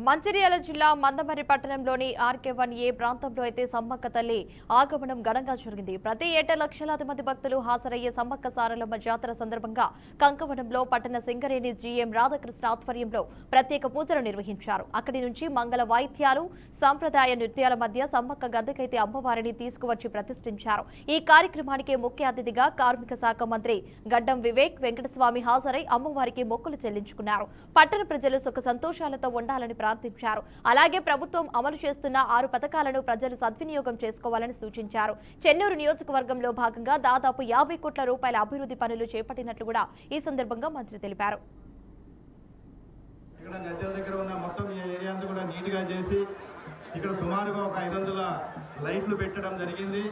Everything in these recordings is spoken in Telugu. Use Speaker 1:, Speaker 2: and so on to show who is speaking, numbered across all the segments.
Speaker 1: మంచిర్యాల జిల్లా మందమర్రి పట్టణంలోని ఆర్కే1A ప్రాంతంలో అయితే సమ్మక్క తల్లి ఆగమనం ఘనంగా జరిగింది. ప్రతి ఏటా లక్షలాది మంది భక్తులు హాజరయ్యే సమ్మక్క సారలమ్మ జాతర సందర్భంగా కంకవనంలో పట్టణ సింగరేణి జీఎం రాధాకృష్ణ ఆధ్వర్యంలో ప్రత్యేక పూజలు నిర్వహించారు. అక్కడి నుంచి మంగళ వాయిద్యాలు, సంప్రదాయ నృత్యాల మధ్య సమ్మక్క గద్దెకైతే అమ్మవారిని తీసుకువచ్చి ప్రతిష్ఠించారు. ఈ కార్యక్రమానికి ముఖ్య అతిథిగా కార్మిక శాఖ మంత్రి గడ్డం వివేక్ వెంకటస్వామి హాజరై అమ్మవారికి మొక్కులు చెల్లించుకున్నారు. పట్టణ ప్రజలు సుఖ సంతోషాలతో ఉండాలని ప్రార్థించారు. అలాగే ప్రభుత్వం అమలు చేస్తున్న 6 పథకాలను ప్రజలు సద్వినియోగం చేసుకోవాలని సూచించారు. చెన్నూరు నియోజకవర్గంలో భాగంగా దాదాపు 50 కోట్ల రూపాయల అభివృద్ధి పనులు చేపట్టినట్లు కూడా ఈ సందర్భంగా మంత్రి తెలిపారు.
Speaker 2: ఇక్కడ గద్దెల దగ్గర ఉన్న మొత్తం ఈ ఏరియా అంతా కూడా నీట్గా చేసి ఇక్కడ సుమారుగా ఒక 500 లైట్లు పెట్టడం జరిగింది.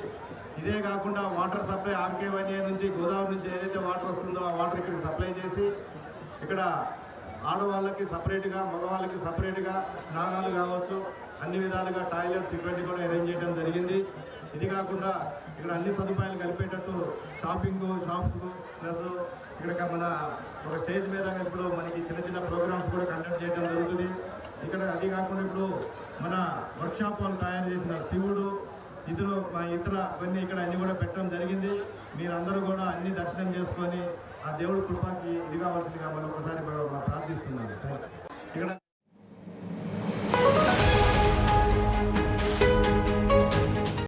Speaker 2: ఇదే కాకుండా వాటర్ సప్లై ఆర్కే1A నుంచి గోదావరి నుంచి ఏదైతే వాటర్ వస్తుందో ఆ వాటర్ ఇక్కడ సప్లై చేసి ఇక్కడ ఆడవాళ్ళకి సపరేట్గా, మగవాళ్ళకి సపరేట్గా స్నానాలు కావచ్చు, అన్ని విధాలుగా టాయిలెట్స్ ఇటువంటి కూడా అరేంజ్ చేయడం జరిగింది. ఇది కాకుండా ఇక్కడ అన్ని సదుపాయాలు కలిపేటట్టు షాప్స్ ప్లస్ ఇక్కడ మన ఒక స్టేజ్ మీద ఇప్పుడు మనకి చిన్న చిన్న ప్రోగ్రామ్స్ కూడా కండక్ట్ చేయడం జరుగుతుంది. ఇక్కడ అది కాకుండా ఇప్పుడు మన వర్క్షాప్ వాళ్ళు తయారు చేసిన శివుడు ఇతర ఇవన్నీ ఇక్కడ అన్ని కూడా పెట్టడం జరిగింది. మీరందరూ కూడా అన్ని దర్శనం చేసుకొని ఆ దేవుడి కృపకి ఇది కావాల్సిందిగా మనం ఒకసారి ప్రార్థిస్తున్నాను. ఇక్కడ